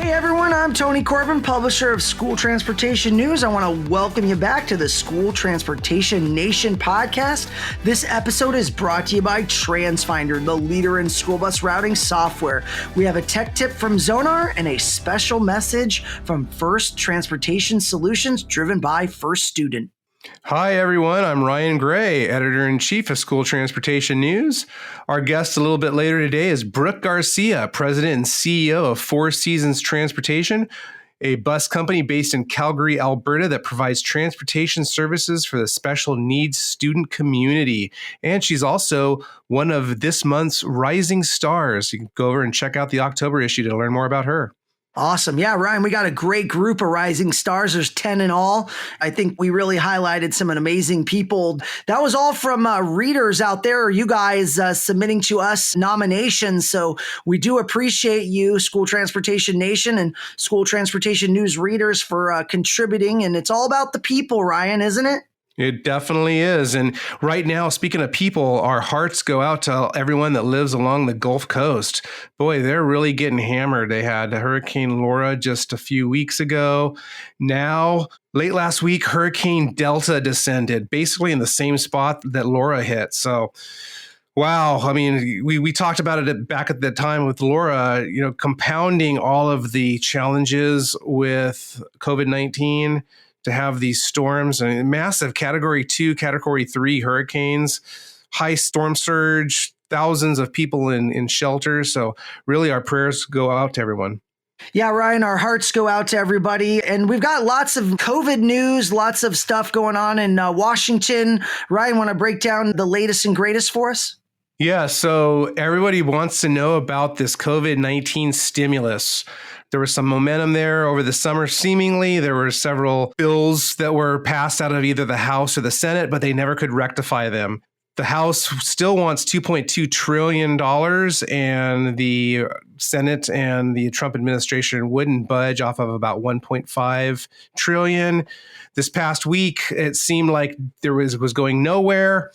Hey everyone, I'm Tony Corbin, publisher of School Transportation News. I want to welcome you back to the School Transportation Nation podcast. This episode is brought to you by TransFinder, the leader in school bus routing software. We have a tech tip from Zonar and a special message from First Transportation Solutions driven by First Student. Hi, everyone. I'm Ryan Gray, Editor-in-Chief of School Transportation News. Our guest a little bit later today is Brooke Garcia, President and CEO of Four Seasons Transportation, a bus company based in Calgary, Alberta that provides transportation services for the special needs student community. And she's also one of this month's Rising Stars. You can go over and check out the October issue to learn more about her. Awesome. Yeah, Ryan, we got a great group of rising stars. There's 10 in all. I think we really highlighted some amazing people. That was all from readers out there, you guys submitting to us nominations. So we do appreciate you, School Transportation Nation and School Transportation News readers, for contributing. And it's all about the people, Ryan, isn't it? It definitely is. And right now, speaking of people, our hearts go out to everyone that lives along the Gulf Coast. Boy, they're really getting hammered. They had Hurricane Laura just a few weeks ago. Now, late last week, Hurricane Delta descended, basically in the same spot that Laura hit. So, wow. I mean, we talked about it back at the time with Laura, compounding all of the challenges with COVID-19. To have these storms and massive Category 2, Category 3 hurricanes, high storm surge, thousands of people in shelters. So really our prayers go out to everyone. Yeah, Ryan, our hearts go out to everybody. And we've got lots of COVID news, lots of stuff going on in Washington. Ryan, want to break down the latest and greatest for us? Yeah, so everybody wants to know about this COVID-19 stimulus. There was some momentum there over the summer. Seemingly, there were several bills that were passed out of either the House or the Senate, but they never could rectify them. The House still wants $2.2 trillion, and the Senate and the Trump administration wouldn't budge off of about $1.5 trillion. This past week, it seemed like there was going nowhere.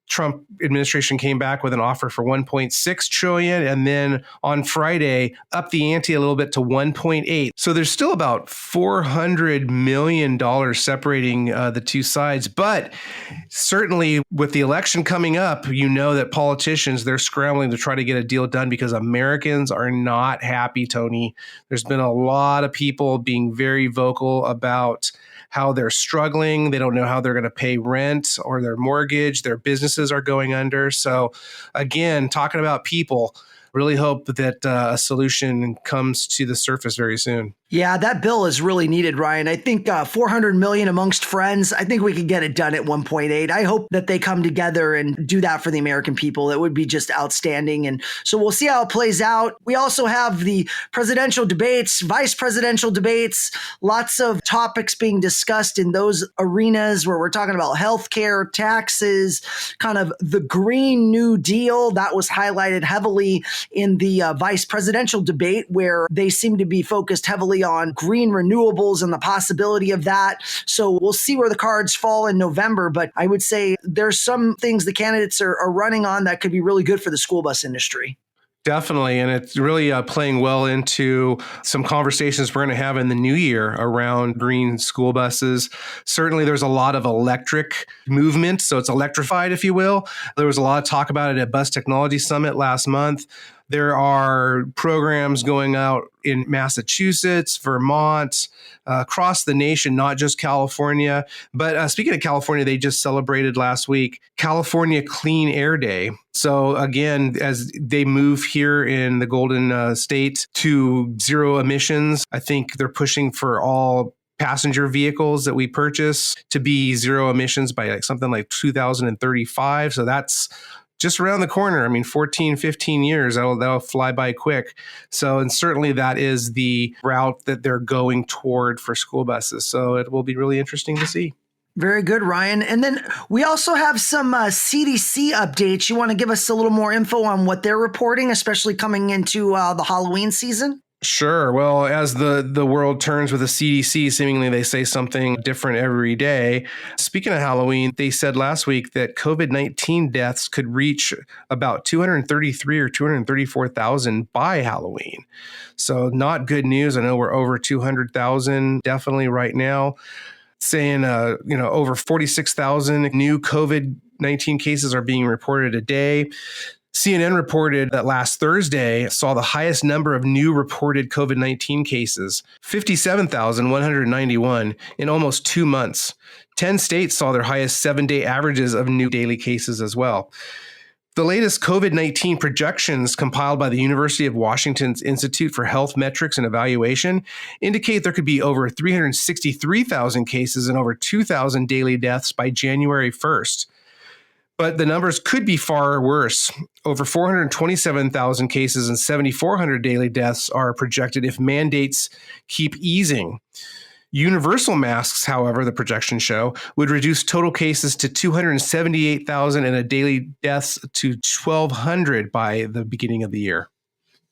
Trump administration came back with an offer for $1.6 trillion, and then on Friday upped the ante a little bit to $1.8. So there's still about $400 million separating the two sides. But certainly with the election coming up, you know that politicians, they're scrambling to try to get a deal done because Americans are not happy, Tony. There's been a lot of people being very vocal about how they're struggling. They don't know how they're going to pay rent or their mortgage. Their businesses are going under. So again, talking about people, really hope that a solution comes to the surface very soon. Yeah, that bill is really needed, Ryan. I think $400 million amongst friends. I think we could get it done at 1.8. I hope that they come together and do that for the American people. It would be just outstanding. And so we'll see how it plays out. We also have the presidential debates, vice presidential debates, lots of topics being discussed in those arenas where we're talking about healthcare, taxes, kind of the Green New Deal. That was highlighted heavily in the vice presidential debate, where they seem to be focused heavily on green renewables and the possibility of that. So we'll see where the cards fall in November. But I would say there's some things the candidates are running on that could be really good for the school bus industry. Definitely. And it's really playing well into some conversations we're going to have in the new year around green school buses. Certainly, there's a lot of electric movement. So it's electrified, if you will. There was a lot of talk about it at Bus Technology Summit last month. There are programs going out in Massachusetts, Vermont, across the nation, not just California. But speaking of California, they just celebrated last week California Clean Air Day. So again, as they move here in the Golden State to zero emissions, I think they're pushing for all passenger vehicles that we purchase to be zero emissions by something like 2035. So that's just around the corner. I mean, 14, 15 years, that'll fly by quick. So, and certainly that is the route that they're going toward for school buses. So it will be really interesting to see. Very good, Ryan. And then we also have some CDC updates. You want to give us a little more info on what they're reporting, especially coming into the Halloween season? Sure. Well, as the world turns with the CDC, seemingly they say something different every day. Speaking of Halloween, they said last week that COVID-19 deaths could reach about 233 or 234,000 by Halloween. So not good news. I know we're over 200,000 definitely right now. Saying, over 46,000 new COVID-19 cases are being reported a day. CNN reported that last Thursday saw the highest number of new reported COVID-19 cases, 57,191 in almost 2 months. 10 states saw their highest 7-day averages of new daily cases as well. The latest COVID-19 projections compiled by the University of Washington's Institute for Health Metrics and Evaluation indicate there could be over 363,000 cases and over 2,000 daily deaths by January 1st. But the numbers could be far worse. Over 427,000 cases and 7,400 daily deaths are projected if mandates keep easing. Universal masks, however, the projections show, would reduce total cases to 278,000 and a daily deaths to 1,200 by the beginning of the year.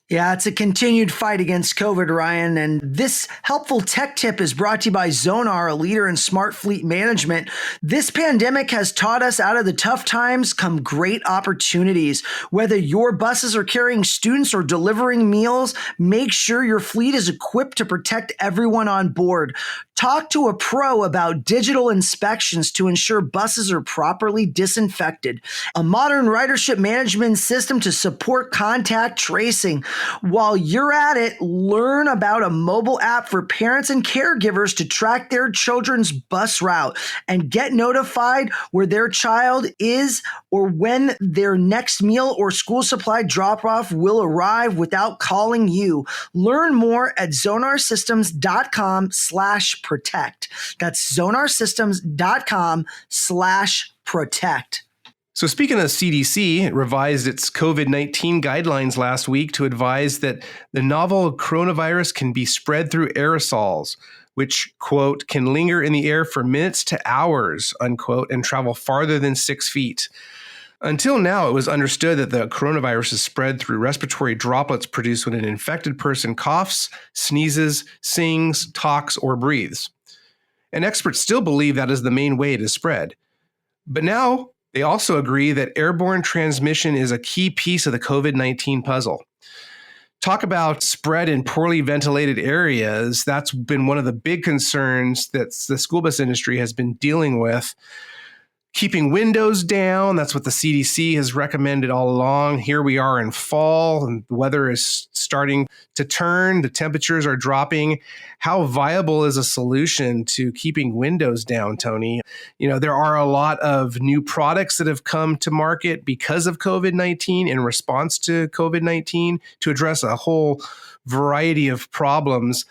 Yeah, it's a continued fight against COVID, Ryan. And this helpful tech tip is brought to you by Zonar, a leader in smart fleet management. This pandemic has taught us out of the tough times come great opportunities. Whether your buses are carrying students or delivering meals, make sure your fleet is equipped to protect everyone on board. Talk to a pro about digital inspections to ensure buses are properly disinfected. A modern ridership management system to support contact tracing. While you're at it, learn about a mobile app for parents and caregivers to track their children's bus route and get notified where their child is or when their next meal or school supply drop-off will arrive without calling you. Learn more at zonarsystems.com/protect. That's zonarsystems.com/protect. So speaking of CDC, it revised its COVID-19 guidelines last week to advise that the novel coronavirus can be spread through aerosols, which, quote, can linger in the air for minutes to hours, unquote, and travel farther than 6 feet. Until now, it was understood that the coronavirus is spread through respiratory droplets produced when an infected person coughs, sneezes, sings, talks, or breathes. And experts still believe that is the main way it is spread. But now, they also agree that airborne transmission is a key piece of the COVID-19 puzzle. Talk about spread in poorly ventilated areas. That's been one of the big concerns that the school bus industry has been dealing with. Keeping windows down, that's what the CDC has recommended all along. Here we are in fall, and the weather is starting to turn. The temperatures are dropping. How viable is a solution to keeping windows down, Tony? You know, there are a lot of new products that have come to market because of COVID-19 in response to COVID-19 to address a whole variety of problems.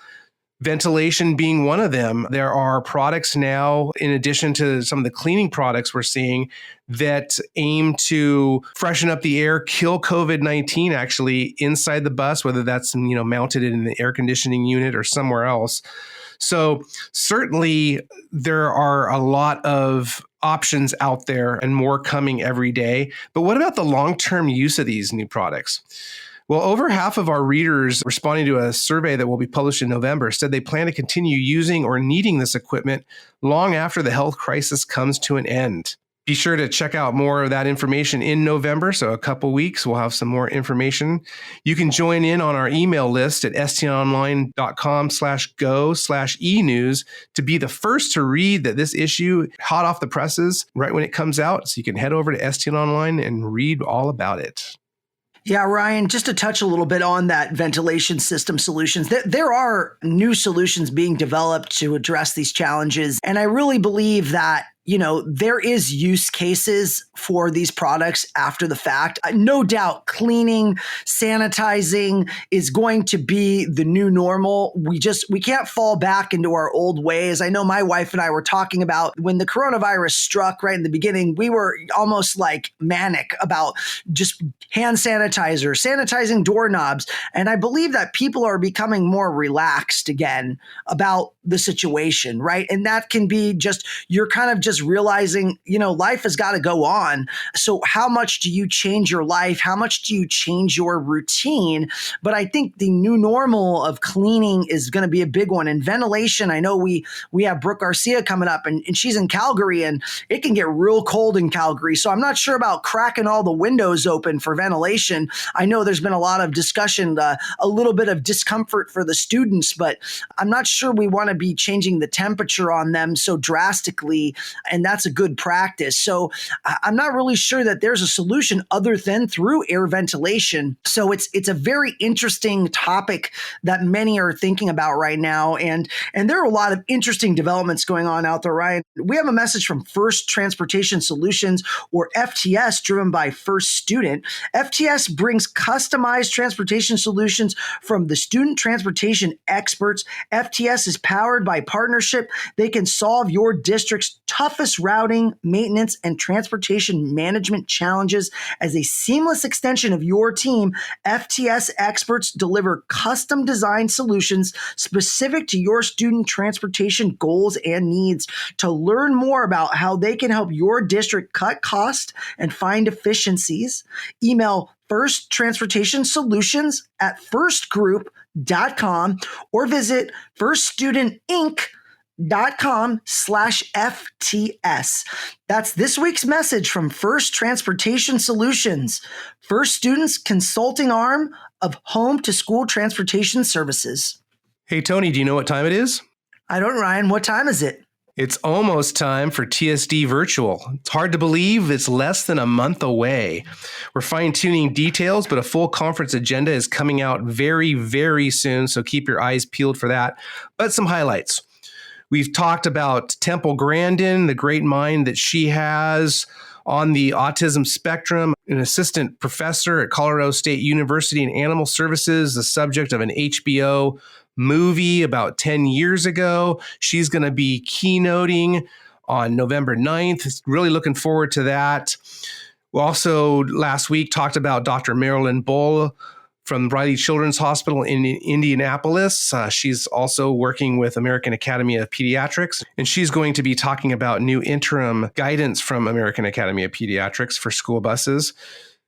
Ventilation being one of them. There are products now, in addition to some of the cleaning products we're seeing, that aim to freshen up the air, kill COVID-19 actually inside the bus, whether that's mounted in the air conditioning unit or somewhere else. So certainly there are a lot of options out there and more coming every day. But what about the long-term use of these new products? Well, over half of our readers responding to a survey that will be published in November said they plan to continue using or needing this equipment long after the health crisis comes to an end. Be sure to check out more of that information in November. So a couple weeks, we'll have some more information. You can join in on our email list at stonline.com/go/e-news to be the first to read that this issue hot off the presses right when it comes out. So you can head over to STN Online and read all about it. Yeah, Ryan, just to touch a little bit on that ventilation system solutions, there are new solutions being developed to address these challenges. And I really believe that there is use cases for these products after the fact. No doubt cleaning, sanitizing is going to be the new normal. We can't fall back into our old ways. I know my wife and I were talking about when the coronavirus struck right in the beginning, we were almost like manic about just hand sanitizer, sanitizing doorknobs. And I believe that people are becoming more relaxed again about the situation, right? And that can be just, you're kind of just just realizing, life has got to go on. So how much do you change your life? How much do you change your routine? But I think the new normal of cleaning is going to be a big one. And ventilation, I know we have Brooke Garcia coming up, and she's in Calgary, and it can get real cold in Calgary. So I'm not sure about cracking all the windows open for ventilation. I know there's been a lot of discussion, a little bit of discomfort for the students, but I'm not sure we want to be changing the temperature on them so drastically, and that's a good practice. So I'm not really sure that there's a solution other than through air ventilation. So it's a very interesting topic that many are thinking about right now, and there are a lot of interesting developments going on out there, Ryan. We have a message from First Transportation Solutions, or FTS, driven by First Student. FTS brings customized transportation solutions from the student transportation experts. FTS is powered by partnership. They can solve your district's toughest routing, maintenance, and transportation management challenges. As a seamless extension of your team, FTS experts deliver custom designed solutions specific to your student transportation goals and needs. To learn more about how they can help your district cut costs and find efficiencies, email First Transportation Solutions at firstgroup.com or visit firststudentinc.com/FTS. That's this week's message from First Transportation Solutions, First Student's consulting arm of home to school transportation services. Hey, Tony, do you know what time it is? I don't, Ryan. What time is it? It's almost time for TSD Virtual. It's hard to believe it's less than a month away. We're fine-tuning details, but a full conference agenda is coming out very, very soon, so keep your eyes peeled for that. But some highlights. We've talked about Temple Grandin, the great mind that she has on the autism spectrum, an assistant professor at Colorado State University in Animal Services, the subject of an HBO movie about 10 years ago. She's going to be keynoting on November 9th. Really looking forward to that. We also last week talked about Dr. Marilyn Bull from Riley Children's Hospital in Indianapolis. She's also working with American Academy of Pediatrics, and she's going to be talking about new interim guidance from American Academy of Pediatrics for school buses.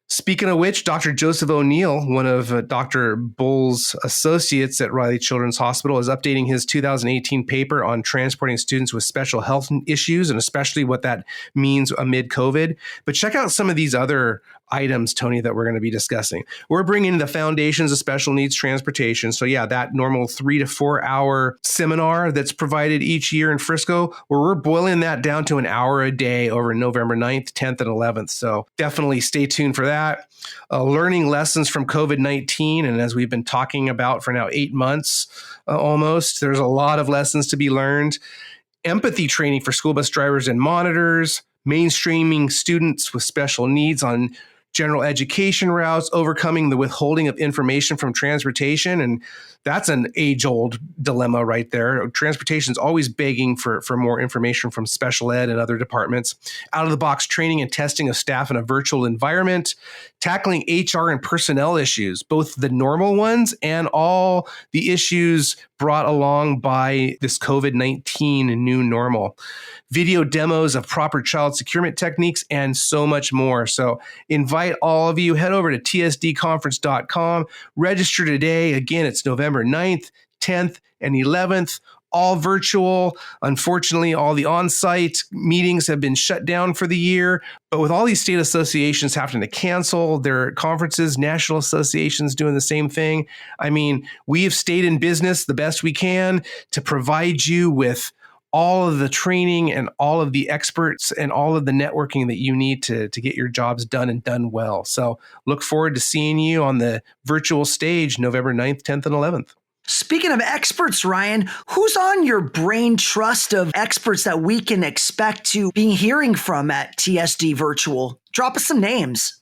Speaking of which, Dr. Joseph O'Neill, one of Dr. Bull's associates at Riley Children's Hospital, is updating his 2018 paper on transporting students with special health issues, and especially what that means amid COVID. But check out some of these other items, Tony, that we're going to be discussing. We're bringing the Foundations of Special Needs Transportation. So yeah, that normal 3 to 4 hour seminar that's provided each year in Frisco, where we're boiling that down to an hour a day over November 9th, 10th, and 11th. So definitely stay tuned for that. Learning lessons from COVID-19. And as we've been talking about for now 8 months almost, there's a lot of lessons to be learned. Empathy training for school bus drivers and monitors, mainstreaming students with special needs on general education routes, overcoming the withholding of information from transportation. And that's an age-old dilemma right there. Transportation is always begging for more information from special ed and other departments. Out-of-the-box training and testing of staff in a virtual environment. Tackling HR and personnel issues, both the normal ones and all the issues brought along by this COVID-19 new normal. Video demos of proper child securement techniques, and so much more. So invite all of you, head over to tsdconference.com, register today. Again, it's November 9th, 10th, and 11th, all virtual. Unfortunately, all the on-site meetings have been shut down for the year. But with all these state associations having to cancel their conferences, national associations doing the same thing, I mean, we have stayed in business the best we can to provide you with all of the training and all of the experts and all of the networking that you need to get your jobs done and done well. So look forward to seeing you on the virtual stage November 9th, 10th, and 11th. Speaking of experts, Ryan, who's on your brain trust of experts that we can expect to be hearing from at TSD Virtual? Drop us some names.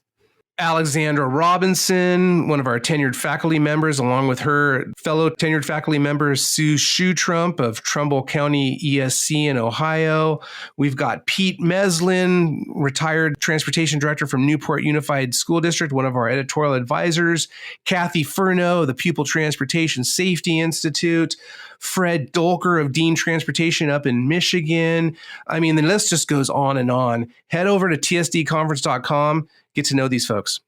Alexandra Robinson, one of our tenured faculty members, along with her fellow tenured faculty member, Sue Schutrump of Trumbull County ESC in Ohio. We've got Pete Meslin, retired transportation director from Newport Unified School District, one of our editorial advisors. Kathy Furno, the Pupil Transportation Safety Institute. Fred Dolker of Dean Transportation up in Michigan. I mean, the list just goes on and on. Head over to tsdconference.com. Get to know these folks.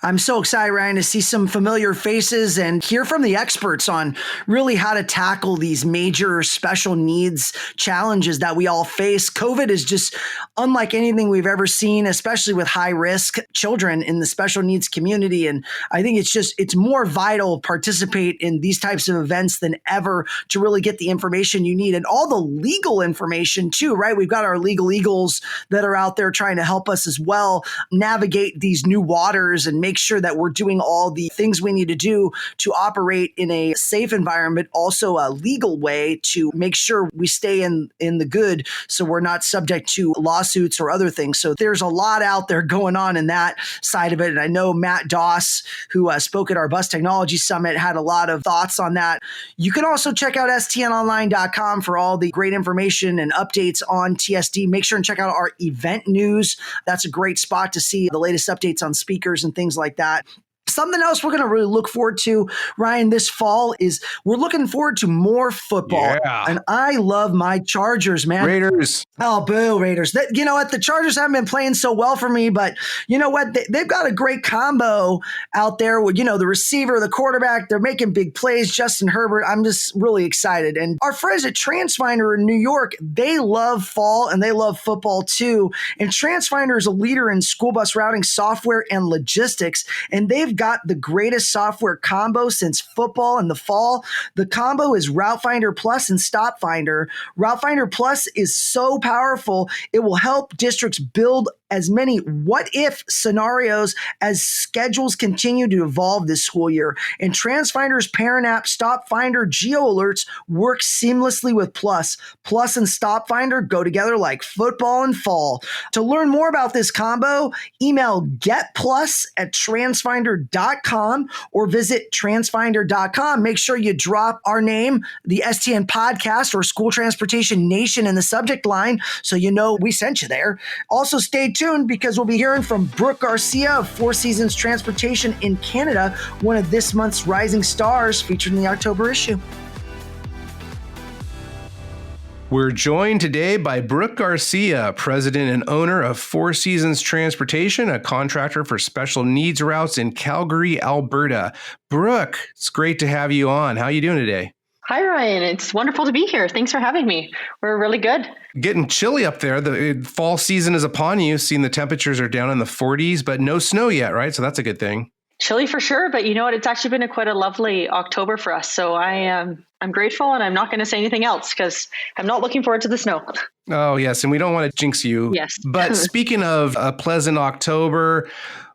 I'm so excited, Ryan, to see some familiar faces and hear from the experts on really how to tackle these major special needs challenges that we all face. COVID is just unlike anything we've ever seen, especially with high risk children in the special needs community. And I think it's more vital to participate in these types of events than ever to really get the information you need and all the legal information too, right? We've got our legal eagles that are out there trying to help us as well navigate these new waters and make sure that we're doing all the things we need to do to operate in a safe environment, also a legal way to make sure we stay in the good so we're not subject to lawsuits or other things. So there's a lot out there going on in that side of it. And I know Matt Doss, who spoke at our Bus Technology Summit, had a lot of thoughts on that. You can also check out stnonline.com for all the great information and updates on TSD. Make sure and check out our event news. That's a great spot to see the latest updates on speakers and things like that. Something else we're going to really look forward to, Ryan, this fall is we're looking forward to more football. Yeah. And I love my Chargers, man. Raiders. Oh, boo, Raiders. You know what? The Chargers haven't been playing so well for me, but you know what? They've got a great combo out there with, the receiver, the quarterback. They're making big plays. Justin Herbert. I'm just really excited. And our friends at TransFinder in New York, they love fall and they love football too. And TransFinder is a leader in school bus routing software and logistics. And they've got the greatest software combo since football in the fall. The combo is Route Finder Plus and Stop Finder. Route Finder Plus is so powerful, it will help districts build as many what-if scenarios as schedules continue to evolve this school year. And TransFinder's parent app, Stop Finder Geo Alerts, work seamlessly with Plus. Plus and Stop Finder go together like football and fall. To learn more about this combo, email getplus@transfinder.com or visit transfinder.com. Make sure you drop our name, the STN Podcast or School Transportation Nation in the subject line so you know we sent you there. Also, stay tuned because we'll be hearing from Brooke Garcia of Four Seasons Transportation in Canada, one of this month's rising stars featured in the October issue. We're joined today by Brooke Garcia, president and owner of Four Seasons Transportation, a contractor for special needs routes in Calgary, Alberta. Brooke, it's great to have you on. How are you doing today? Hi, Ryan. It's wonderful to be here. Thanks for having me. We're really good. Getting chilly up there. The fall season is upon you. Seeing the temperatures are down in the 40s, but no snow yet, right? So that's a good thing. Chilly for sure, but you know what? It's actually been quite a lovely October for us. So I'm grateful, and I'm not going to say anything else because I'm not looking forward to the snow. Oh, yes. And we don't want to jinx you. Yes. But speaking of a pleasant October,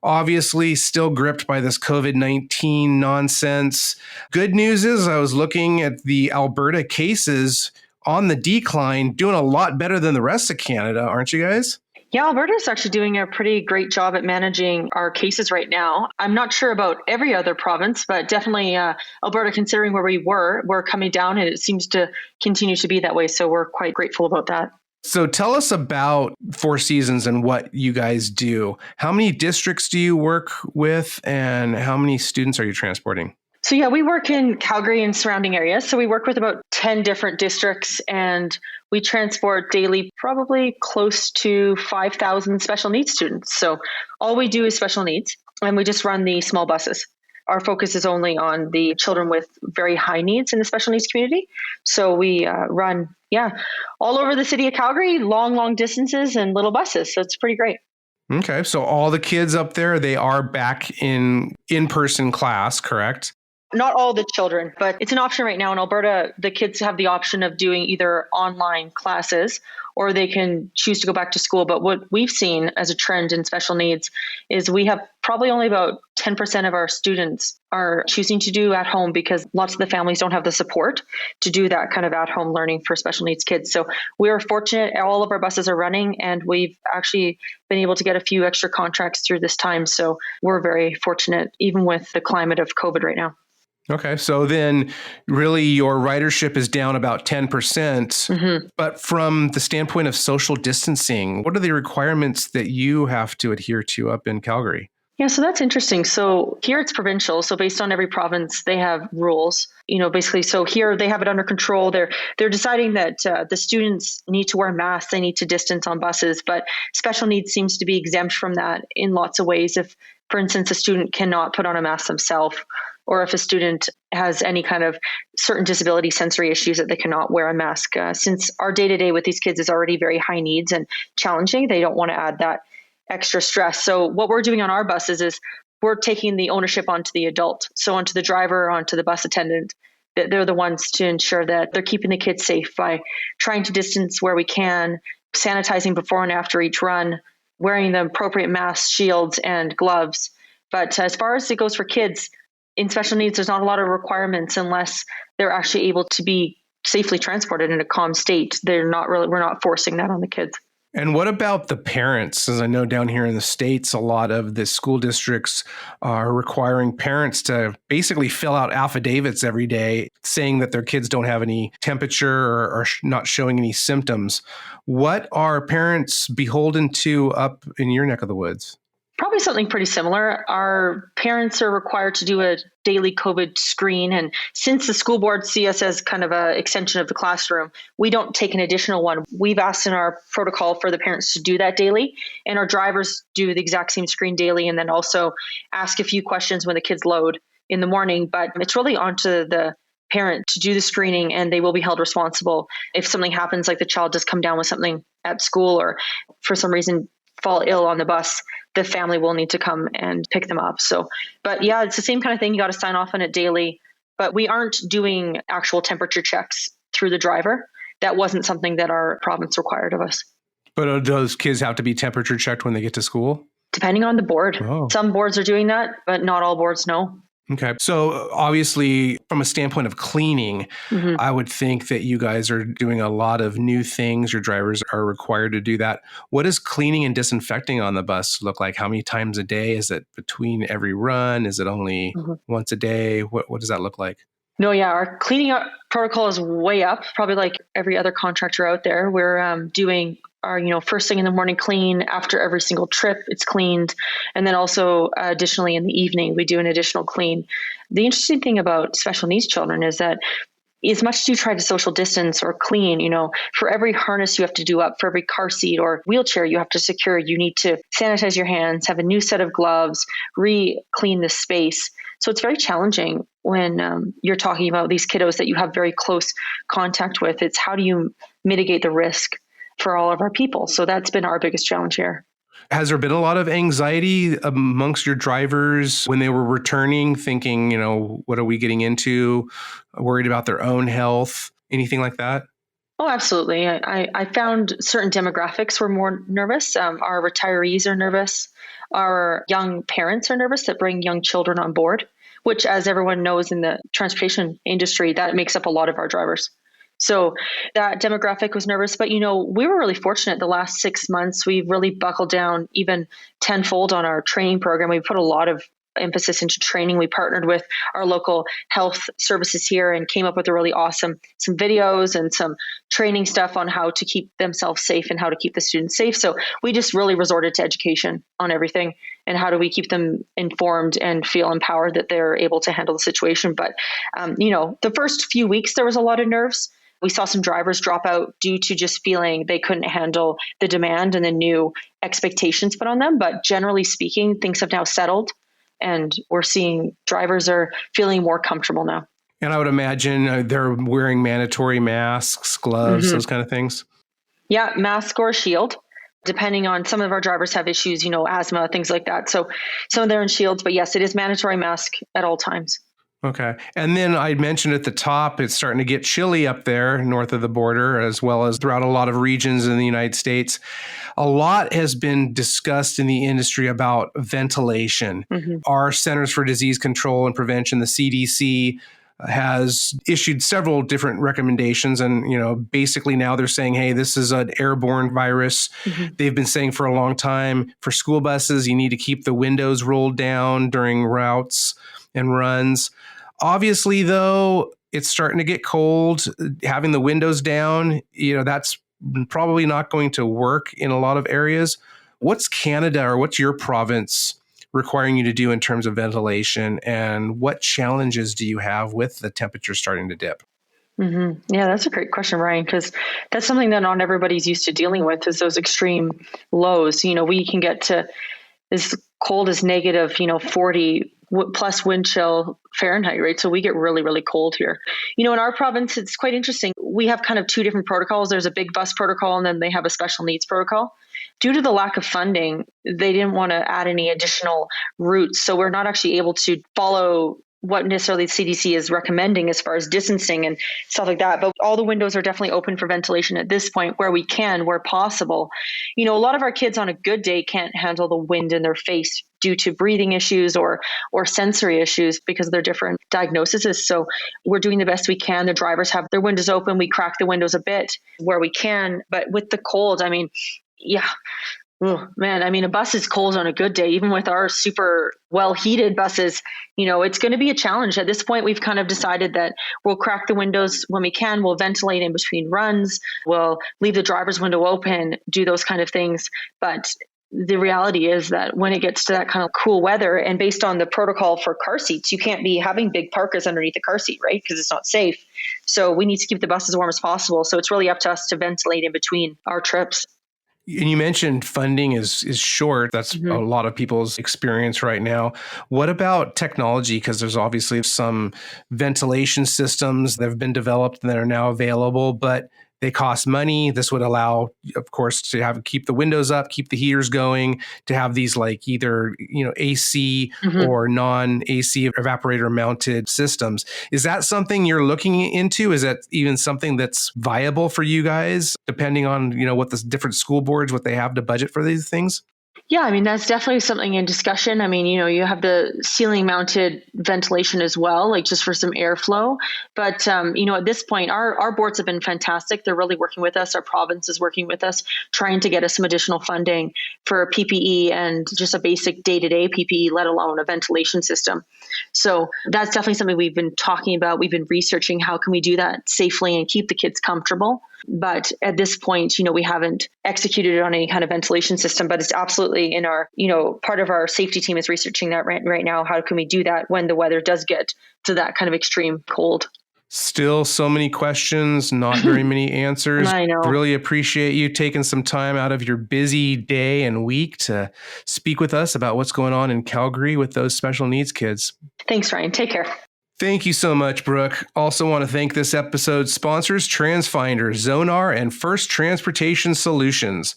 obviously still gripped by this COVID-19 nonsense. Good news is I was looking at the Alberta cases on the decline, doing a lot better than the rest of Canada, aren't you guys? Yeah, Alberta is actually doing a pretty great job at managing our cases right now. I'm not sure about every other province, but definitely Alberta, considering where we're coming down, and it seems to continue to be that way. So we're quite grateful about that. So tell us about Four Seasons and what you guys do. How many districts do you work with, and how many students are you transporting? So yeah, we work in Calgary and surrounding areas. So we work with about 10 different districts, and we transport daily probably close to 5,000 special needs students. So all we do is special needs, and we just run the small buses. Our focus is only on the children with very high needs in the special needs community. So we run, all over the city of Calgary, long distances and little buses. So it's pretty great. Okay. So all the kids up there, they are back in in-person class, correct? Not all the children, but it's an option right now in Alberta. The kids have the option of doing either online classes or they can choose to go back to school. But what we've seen as a trend in special needs is we have probably only about 10% of our students are choosing to do at home because lots of the families don't have the support to do that kind of at home learning for special needs kids. So we are fortunate all of our buses are running, and we've actually been able to get a few extra contracts through this time. So we're very fortunate, even with the climate of COVID right now. Okay. So then really your ridership is down about 10%. But from the standpoint of social distancing, what are the requirements that you have to adhere to up in Calgary? Yeah, so that's interesting. So here it's provincial. So based on every province, they have rules, basically. So here they have it under control. They're deciding that the students need to wear masks. They need to distance on buses, but special needs seems to be exempt from that in lots of ways. If, for instance, a student cannot put on a mask themselves, or if a student has any kind of certain disability sensory issues that they cannot wear a mask. Since our day-to-day with these kids is already very high needs and challenging, they don't want to add that extra stress. So what we're doing on our buses is we're taking the ownership onto the adult. So onto the driver, onto the bus attendant. They're the ones to ensure that they're keeping the kids safe by trying to distance where we can, sanitizing before and after each run, wearing the appropriate masks, shields, and gloves. But as far as it goes for kids, in special needs, there's not a lot of requirements unless they're actually able to be safely transported in a calm state. We're not forcing that on the kids. And what about the parents? As I know down here in the States, a lot of the school districts are requiring parents to basically fill out affidavits every day saying that their kids don't have any temperature or not showing any symptoms. What are parents beholden to up in your neck of the woods? Probably something pretty similar. Our parents are required to do a daily COVID screen. And since the school board see us as kind of an extension of the classroom, we don't take an additional one. We've asked in our protocol for the parents to do that daily. And our drivers do the exact same screen daily, and then also ask a few questions when the kids load in the morning. But it's really onto the parent to do the screening, and they will be held responsible. If something happens, like the child does come down with something at school or for some reason fall ill on the bus, the family will need to come and pick them up. So, but yeah, it's the same kind of thing. You got to sign off on it daily, but we aren't doing actual temperature checks through the driver. That wasn't something that our province required of us. But do those kids have to be temperature checked when they get to school? Depending on the board. Oh. Some boards are doing that, but not all boards, no. Okay. So obviously, from a standpoint of cleaning, I would think that you guys are doing a lot of new things. Your drivers are required to do that. What does cleaning and disinfecting on the bus look like? How many times a day? Is it between every run? Is it only once a day? What does that look like? No, yeah, our cleaning up protocol is way up, probably like every other contractor out there. We're doing our, first thing in the morning clean. After every single trip, it's cleaned. And then also additionally in the evening, we do an additional clean. The interesting thing about special needs children is that as much as you try to social distance or clean, for every harness you have to do up, for every car seat or wheelchair you have to secure, you need to sanitize your hands, have a new set of gloves, re-clean the space. So it's very challenging when you're talking about these kiddos that you have very close contact with. It's how do you mitigate the risk for all of our people? So that's been our biggest challenge here. Has there been a lot of anxiety amongst your drivers when they were returning, thinking, what are we getting into? Worried about their own health, anything like that? Oh, absolutely. I found certain demographics were more nervous. Our retirees are nervous. Our young parents are nervous that bring young children on board, which, as everyone knows in the transportation industry, that makes up a lot of our drivers. So that demographic was nervous, but we were really fortunate the last 6 months. We've really buckled down even tenfold on our training program. We put a lot of emphasis into training. We partnered with our local health services here and came up with a really awesome, some videos and some training stuff on how to keep themselves safe and how to keep the students safe. So we just really resorted to education on everything and how do we keep them informed and feel empowered that they're able to handle the situation. But, the first few weeks, there was a lot of nerves. We saw some drivers drop out due to just feeling they couldn't handle the demand and the new expectations put on them. But generally speaking, things have now settled and we're seeing drivers are feeling more comfortable now. And I would imagine they're wearing mandatory masks, gloves, those kind of things. Yeah, mask or shield, depending on some of our drivers have issues, asthma, things like that. So some of them are in shields, but yes, it is mandatory mask at all times. Okay. And then I mentioned at the top, it's starting to get chilly up there north of the border, as well as throughout a lot of regions in the United States. A lot has been discussed in the industry about ventilation. Our Centers for Disease Control and Prevention, the CDC, has issued several different recommendations. And, basically now they're saying, hey, this is an airborne virus. They've been saying for a long time, for school buses, you need to keep the windows rolled down during routes and runs. Obviously, though, it's starting to get cold. Having the windows down, that's probably not going to work in a lot of areas. What's Canada or what's your province requiring you to do in terms of ventilation? And what challenges do you have with the temperature starting to dip? Yeah, that's a great question, Ryan, because that's something that not everybody's used to dealing with is those extreme lows. We can get to as cold as negative, 40 plus wind chill Fahrenheit, right? So we get really, really cold here. In our province, it's quite interesting. We have kind of two different protocols. There's a big bus protocol, and then they have a special needs protocol. Due to the lack of funding, they didn't want to add any additional routes. So we're not actually able to follow what necessarily the CDC is recommending as far as distancing and stuff like that. But all the windows are definitely open for ventilation at this point where we can, where possible. A lot of our kids on a good day can't handle the wind in their face due to breathing issues or sensory issues because of their different diagnoses. So we're doing the best we can. The drivers have their windows open. We crack the windows a bit where we can. But with the cold, yeah. Oh, man, a bus is cold on a good day, even with our super well-heated buses. It's going to be a challenge. At this point, we've kind of decided that we'll crack the windows when we can. We'll ventilate in between runs. We'll leave the driver's window open, do those kind of things. But the reality is that when it gets to that kind of cool weather, and based on the protocol for car seats, you can't be having big parkas underneath the car seat, right? Because it's not safe. So we need to keep the bus as warm as possible. So it's really up to us to ventilate in between our trips. And you mentioned funding is short. That's a lot of people's experience right now. What about technology? Because there's obviously some ventilation systems that have been developed that are now available, but they cost money. This would allow, of course, to keep the windows up, keep the heaters going, to have these like either, AC or non-AC evaporator mounted systems. Is that something you're looking into? Is that even something that's viable for you guys, depending on, what the different school boards, what they have to budget for these things? Yeah, that's definitely something in discussion. You have the ceiling mounted ventilation as well, like just for some airflow. But, at this point, our boards have been fantastic. They're really working with us. Our province is working with us, trying to get us some additional funding for PPE and just a basic day-to-day PPE, let alone a ventilation system. So that's definitely something we've been talking about. We've been researching how can we do that safely and keep the kids comfortable. But at this point, we haven't executed on any kind of ventilation system, but it's absolutely in our, part of our safety team is researching that right now. How can we do that when the weather does get to that kind of extreme cold? Still so many questions, not very many answers. I know. Really appreciate you taking some time out of your busy day and week to speak with us about what's going on in Calgary with those special needs kids. Thanks, Ryan. Take care. Thank you so much, Brooke. Also want to thank this episode's sponsors, TransFinder, Zonar, and First Transportation Solutions.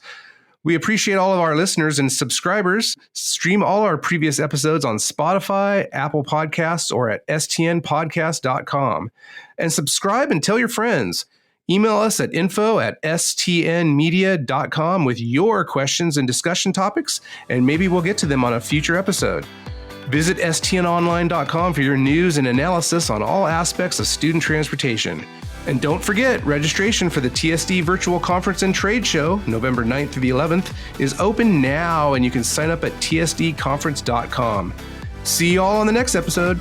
We appreciate all of our listeners and subscribers. Stream all our previous episodes on Spotify, Apple Podcasts, or at stnpodcast.com. And subscribe and tell your friends. Email us at info@stnmedia.com with your questions and discussion topics, and maybe we'll get to them on a future episode. Visit stnonline.com for your news and analysis on all aspects of student transportation. And don't forget, registration for the TSD Virtual Conference and Trade Show, November 9th to the 11th, is open now, and you can sign up at tsdconference.com. See you all on the next episode.